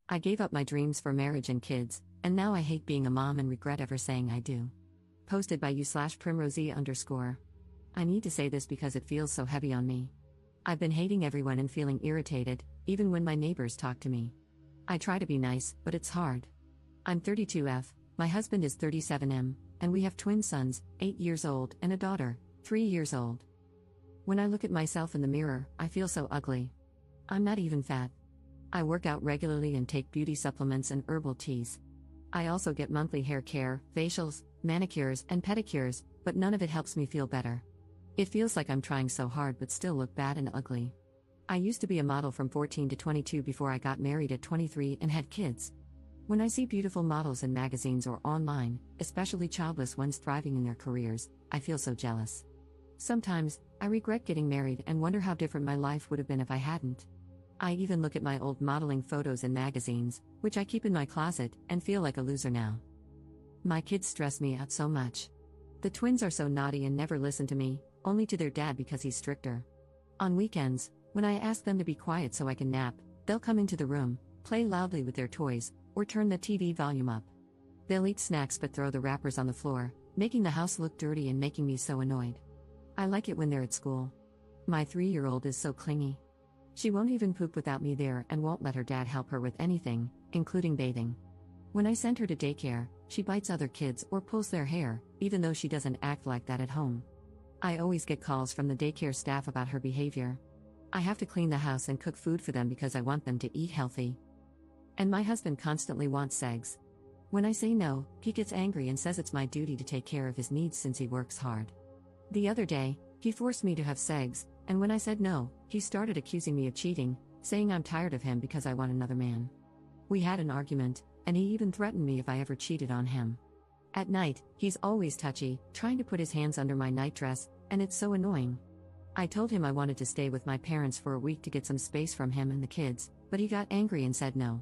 I gave up my dreams for marriage and kids, and now I hate being a mom and regret ever saying I do. Posted by you/primrosy_. I need to say this because it feels so heavy on me. I've been hating everyone and feeling irritated, even when my neighbors talk to me. I try to be nice, but it's hard. I'm 32F, my husband is 37M, and we have twin sons, 8 years old, and a daughter, 3 years old. When I look at myself in the mirror, I feel so ugly. I'm not even fat. I work out regularly and take beauty supplements and herbal teas. I also get monthly hair care, facials, manicures, and pedicures, but none of it helps me feel better. It feels like I'm trying so hard but still look bad and ugly. I used to be a model from 14 to 22 before I got married at 23 and had kids. When I see beautiful models in magazines or online, especially childless ones thriving in their careers, I feel so jealous. Sometimes, I regret getting married and wonder how different my life would have been if I hadn't. I even look at my old modeling photos in magazines, which I keep in my closet, and feel like a loser now. My kids stress me out so much. The twins are so naughty and never listen to me, only to their dad because he's stricter. On weekends, when I ask them to be quiet so I can nap, they'll come into the room, play loudly with their toys, or turn the TV volume up. They'll eat snacks but throw the wrappers on the floor, making the house look dirty and making me so annoyed. I like it when they're at school. My 3-year-old is so clingy. She won't even poop without me there and won't let her dad help her with anything, including bathing. When I send her to daycare, she bites other kids or pulls their hair, even though she doesn't act like that at home. I always get calls from the daycare staff about her behavior. I have to clean the house and cook food for them because I want them to eat healthy. And my husband constantly wants segs. When I say no, he gets angry and says it's my duty to take care of his needs since he works hard. The other day, he forced me to have segs, and when I said no, he started accusing me of cheating, saying I'm tired of him because I want another man. We had an argument, and he even threatened me if I ever cheated on him. At night, he's always touchy, trying to put his hands under my nightdress, and it's so annoying. I told him I wanted to stay with my parents for a week to get some space from him and the kids, but he got angry and said no.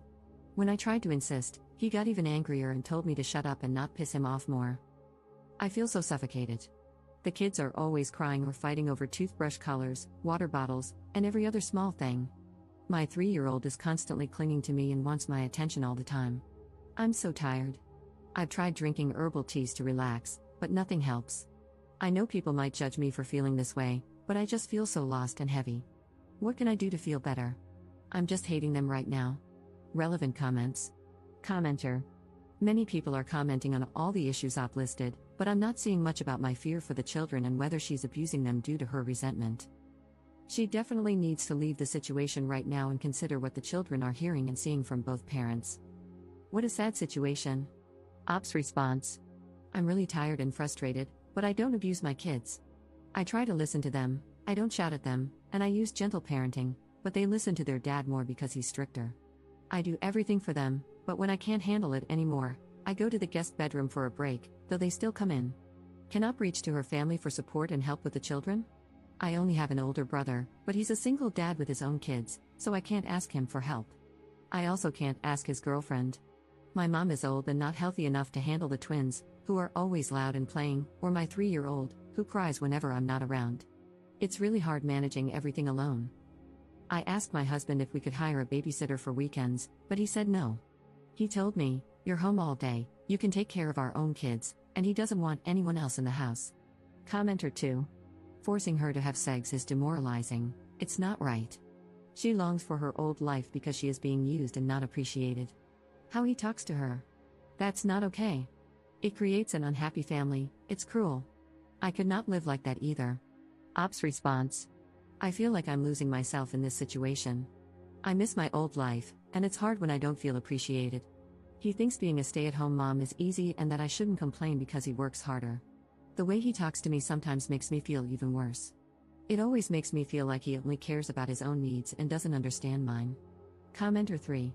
When I tried to insist, he got even angrier and told me to shut up and not piss him off more. I feel so suffocated. The kids are always crying or fighting over toothbrush colors, water bottles, and every other small thing. My 3-year-old is constantly clinging to me and wants my attention all the time. I'm so tired. I've tried drinking herbal teas to relax, but nothing helps. I know people might judge me for feeling this way, but I just feel so lost and heavy. What can I do to feel better? I'm just hating them right now. Relevant comments. Commenter. Many people are commenting on all the issues I've listed, but I'm not seeing much about my fear for the children and whether she's abusing them due to her resentment. She definitely needs to leave the situation right now and consider what the children are hearing and seeing from both parents. What a sad situation. Ops response. I'm really tired and frustrated, but I don't abuse my kids. I try to listen to them, I don't shout at them, and I use gentle parenting, but they listen to their dad more because he's stricter. I do everything for them, but when I can't handle it anymore, I go to the guest bedroom for a break, though they still come in. Cannot reach to her family for support and help with the children? I only have an older brother, but he's a single dad with his own kids, so I can't ask him for help. I also can't ask his girlfriend. My mom is old and not healthy enough to handle the twins, who are always loud and playing, or my 3-year-old, who cries whenever I'm not around. It's really hard managing everything alone. I asked my husband if we could hire a babysitter for weekends, but he said no. He told me, "You're home all day, you can take care of our own kids," and he doesn't want anyone else in the house. Commenter 2. Forcing her to have sex is demoralizing, it's not right. She longs for her old life because she is being used and not appreciated. How he talks to her. That's not okay. It creates an unhappy family, it's cruel. I could not live like that either. Ops response. I feel like I'm losing myself in this situation. I miss my old life, and it's hard when I don't feel appreciated. He thinks being a stay-at-home mom is easy and that I shouldn't complain because he works harder. The way he talks to me sometimes makes me feel even worse. It always makes me feel like he only cares about his own needs and doesn't understand mine. Commenter 3.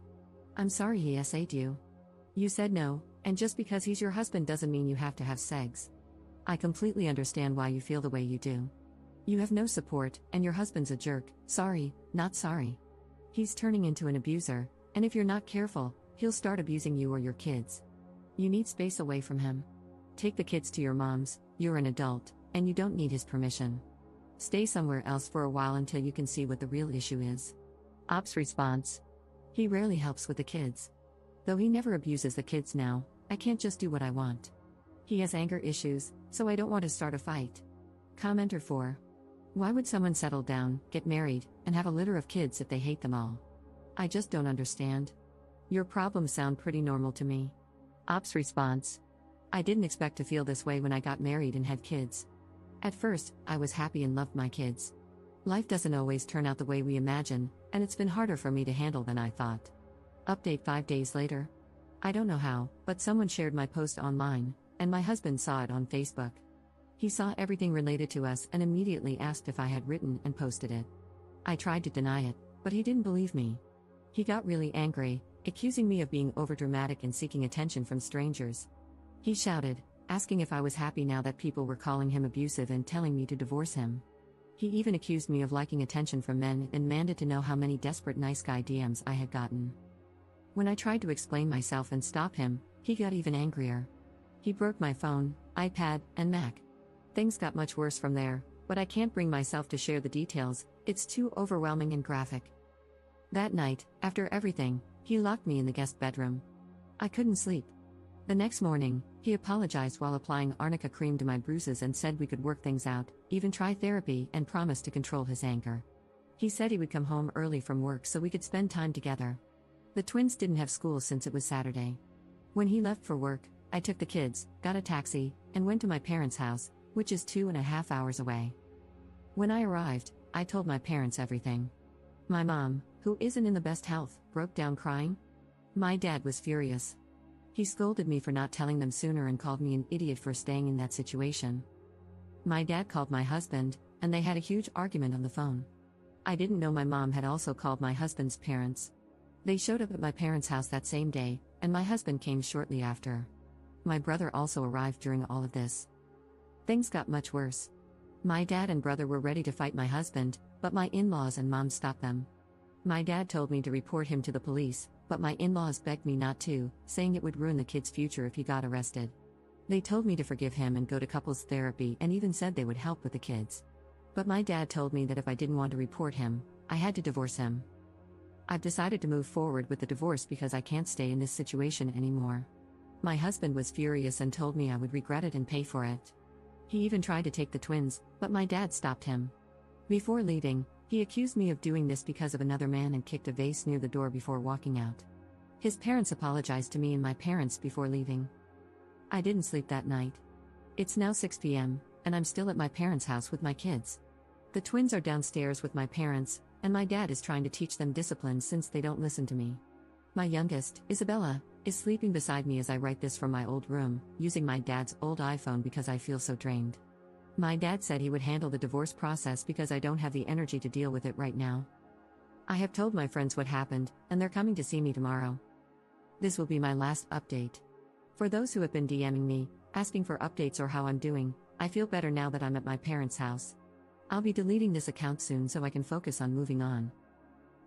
I'm sorry he SA'd you. You said no, and just because he's your husband doesn't mean you have to have sex. I completely understand why you feel the way you do. You have no support, and your husband's a jerk. Sorry, not sorry. He's turning into an abuser, and if you're not careful, he'll start abusing you or your kids. You need space away from him. Take the kids to your mom's, you're an adult, and you don't need his permission. Stay somewhere else for a while until you can see what the real issue is. Ops response. He rarely helps with the kids. Though he never abuses the kids now, I can't just do what I want. He has anger issues, so I don't want to start a fight. Commenter 4. Why would someone settle down, get married, and have a litter of kids if they hate them all? I just don't understand. Your problems sound pretty normal to me. Ops response. I didn't expect to feel this way when I got married and had kids. At first, I was happy and loved my kids. Life doesn't always turn out the way we imagine, and it's been harder for me to handle than I thought. Update 5 days later. I don't know how, but someone shared my post online, and my husband saw it on Facebook. He saw everything related to us and immediately asked if I had written and posted it. I tried to deny it, but he didn't believe me. He got really angry, accusing me of being overdramatic and seeking attention from strangers. He shouted, asking if I was happy now that people were calling him abusive and telling me to divorce him. He even accused me of liking attention from men and demanded to know how many desperate nice guy DMs I had gotten. When I tried to explain myself and stop him, he got even angrier. He broke my phone, iPad, and Mac. Things got much worse from there, but I can't bring myself to share the details, it's too overwhelming and graphic. That night, after everything, he locked me in the guest bedroom. I couldn't sleep. The next morning, he apologized while applying arnica cream to my bruises and said we could work things out, even try therapy, and promised to control his anger. He said he would come home early from work so we could spend time together. The twins didn't have school since it was Saturday. When he left for work, I took the kids, got a taxi, and went to my parents' house, which is 2.5 hours away. When I arrived, I told my parents everything. My mom, who isn't in the best health, broke down crying. My dad was furious. He scolded me for not telling them sooner and called me an idiot for staying in that situation. My dad called my husband, and they had a huge argument on the phone. I didn't know my mom had also called my husband's parents. They showed up at my parents' house that same day, and my husband came shortly after. My brother also arrived during all of this. Things got much worse. My dad and brother were ready to fight my husband, but my in-laws and mom stopped them. My dad told me to report him to the police, but my in-laws begged me not to, saying it would ruin the kid's future if he got arrested. They told me to forgive him and go to couples therapy and even said they would help with the kids. But my dad told me that if I didn't want to report him, I had to divorce him. I've decided to move forward with the divorce because I can't stay in this situation anymore. My husband was furious and told me I would regret it and pay for it. He even tried to take the twins, but my dad stopped him. Before leaving, he accused me of doing this because of another man and kicked a vase near the door before walking out. His parents apologized to me and my parents before leaving. I didn't sleep that night. It's now 6 p.m., and I'm still at my parents' house with my kids. The twins are downstairs with my parents, and my dad is trying to teach them discipline since they don't listen to me. My youngest, Isabella, is sleeping beside me as I write this from my old room, using my dad's old iPhone because I feel so drained. My dad said he would handle the divorce process because I don't have the energy to deal with it right now. I have told my friends what happened, and they're coming to see me tomorrow. This will be my last update. For those who have been DMing me, asking for updates or how I'm doing, I feel better now that I'm at my parents' house. I'll be deleting this account soon so I can focus on moving on.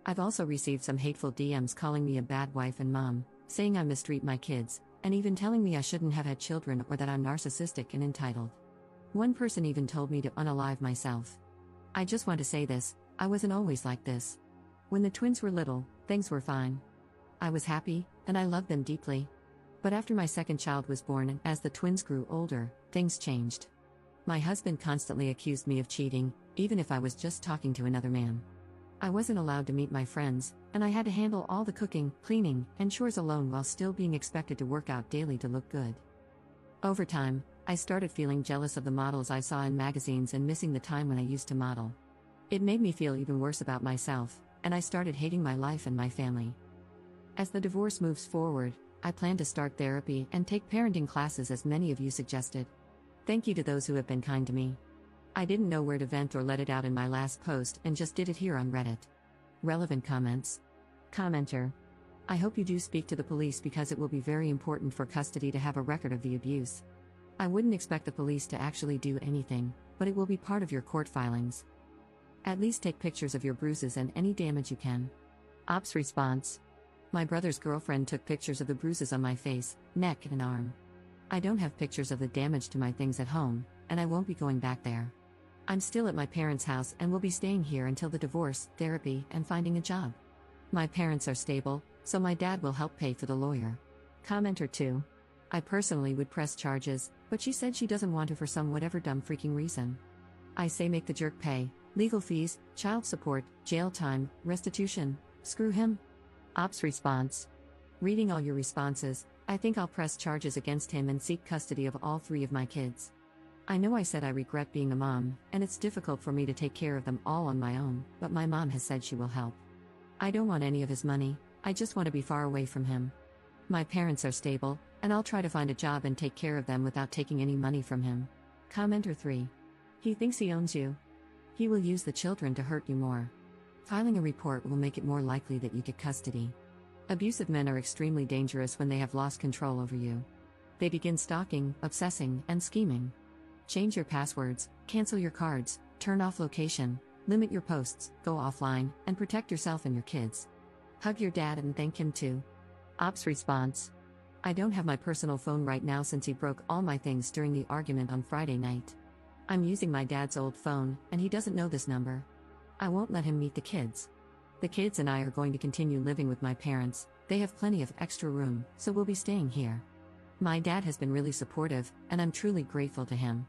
I've also received some hateful DMs calling me a bad wife and mom, saying I mistreat my kids, and even telling me I shouldn't have had children or that I'm narcissistic and entitled. One person even told me to unalive myself. I just want to say this, I wasn't always like this. When the twins were little, things were fine. I was happy, and I loved them deeply. But after my second child was born and as the twins grew older, things changed. My husband constantly accused me of cheating, even if I was just talking to another man. I wasn't allowed to meet my friends, and I had to handle all the cooking, cleaning, and chores alone while still being expected to work out daily to look good. Over time, I started feeling jealous of the models I saw in magazines and missing the time when I used to model. It made me feel even worse about myself, and I started hating my life and my family. As the divorce moves forward, I plan to start therapy and take parenting classes as many of you suggested. Thank you to those who have been kind to me. I didn't know where to vent or let it out in my last post and just did it here on Reddit. Relevant comments. Commenter. I hope you do speak to the police because it will be very important for custody to have a record of the abuse. I wouldn't expect the police to actually do anything, but it will be part of your court filings. At least take pictures of your bruises and any damage you can. Ops response. My brother's girlfriend took pictures of the bruises on my face, neck, and arm. I don't have pictures of the damage to my things at home, and I won't be going back there. I'm still at my parents' house and will be staying here until the divorce, therapy, and finding a job. My parents are stable, So my dad will help pay for the lawyer. Commenter 2. I personally would press charges, but she said she doesn't want to for some whatever dumb freaking reason. I say make the jerk pay, legal fees, child support, jail time, restitution, screw him. Ops response. Reading all your responses, I think I'll press charges against him and seek custody of all 3 of my kids. I know I said I regret being a mom, and it's difficult for me to take care of them all on my own, but my mom has said she will help. I don't want any of his money, I just want to be far away from him. My parents are stable, and I'll try to find a job and take care of them without taking any money from him. Commenter 3. He thinks he owns you. He will use the children to hurt you more. Filing a report will make it more likely that you get custody. Abusive men are extremely dangerous when they have lost control over you. They begin stalking, obsessing, and scheming. Change your passwords, cancel your cards, turn off location, limit your posts, go offline, and protect yourself and your kids. Hug your dad and thank him too. Ops response. I don't have my personal phone right now since he broke all my things during the argument on Friday night. I'm using my dad's old phone, and he doesn't know this number. I won't let him meet the kids. The kids and I are going to continue living with my parents, they have plenty of extra room, so we'll be staying here. My dad has been really supportive, and I'm truly grateful to him.